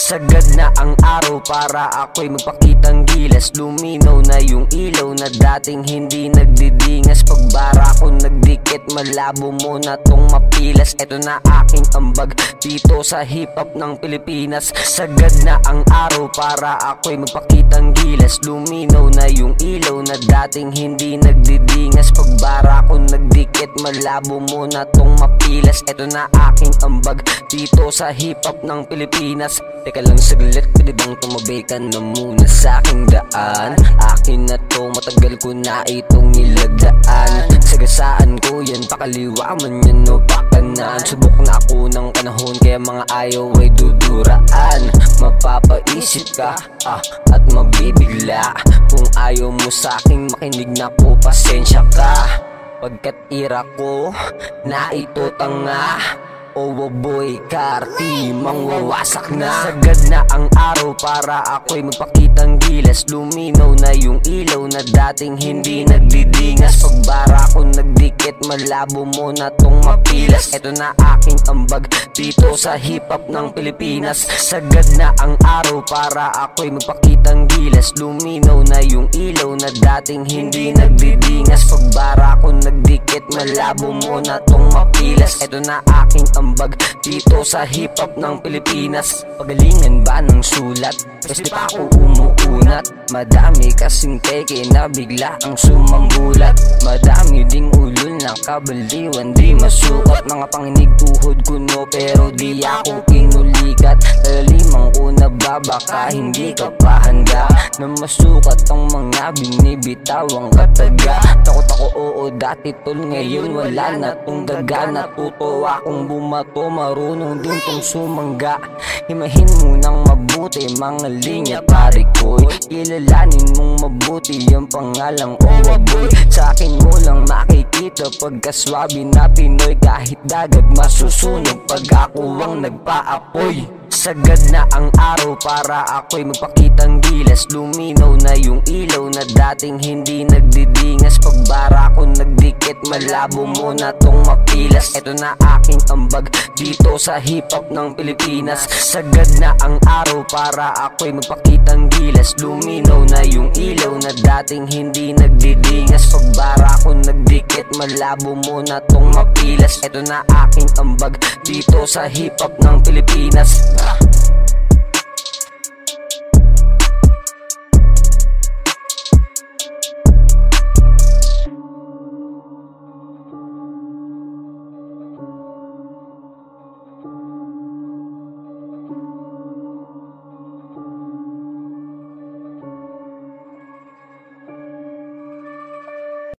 Sagad na ang araw para ako'y magpakitang gilas. Luminaw na yung ilaw na dating hindi nagdidingas. Pagbara ko nagdikit, malabo mo na tong mapilas. Eto na aking ambag dito sa hip-hop ng Pilipinas. Sagad na ang araw para ako'y magpakitang gilas. Luminaw na yung ilaw na dating hindi nagdidingas. Pagbara ko nagdikit, malabo mo na tong mapilas. Eto na aking ambag dito sa hip-hop ng Pilipinas. Teka lang saglit, pwede bang tumabi ka na muna sa aking daan? Akin na to, matagal ko na itong nilagdaan. Sagasaan ko yan, pakaliwa man yan o pakanan. Subok na ako ng panahon, kaya mga ayaw ay duduraan. Mapapaisip ka at mabibigla kung ayaw mo sa aking makinig, na ko pasensya ka. Pagkat ira ko na ito tanga, oh boy, karti, mangwawasak na. Sagad na ang araw para ako'y magpakitang gilas. Luminaw na yung ilaw na dating hindi nagdidingas. Pagbara ko nagdikit, malabo mo na tong mapilas. Eto na aking ambag dito sa hip-hop ng Pilipinas. Sagad na ang araw para ako'y magpakitang gilas. Luminaw na yung ilaw na dating hindi nagdidingas. Pagbara ko nagdikit, malabo mo na tong mapilas. Eto na aking ambag dito sa hip-hop ng Pilipinas. Pagalingan ba ng sulat? Kasi pa ako umuunat. Madami kasing teke na bigla ang sumanggulat. Madami ding ulol na kabaliwan, di masukat. Mga panginig tuhod ko no, pero di ako pinulikat. Lalimang ko na ba, baka hindi ka pa handa na masukat ang mga binibitawang kataga. Takot ako, oo, dati tol, ngayon wala na tong daga. Natuto akong bumato, marunong din tong sumangga. Himahin mo ng mabuti mga linya pare ko. Kilalanin mong mabuti yung pangalang Owaboy. Sa akin mo lang makikita pagkaswabi na Pinoy. Kahit dagat masusunog pag ako ang nagpaapoy. Sagad na ang araw para ako'y magpakitang gilas. Luminaw na yung ilaw na dating hindi nagdidingas. Pagbara ko nagdikit, malabo mo na tong mapilas. Eto na aking ambag dito sa hip-hop ng Pilipinas. Sagad na ang araw para ako'y magpakitang gilas. Luminaw na yung ilaw na dating hindi nagdidingas. Pagbara ko nagdikit, malabo mo na tong mapilas. Eto na aking ambag dito sa hip-hop ng Pilipinas.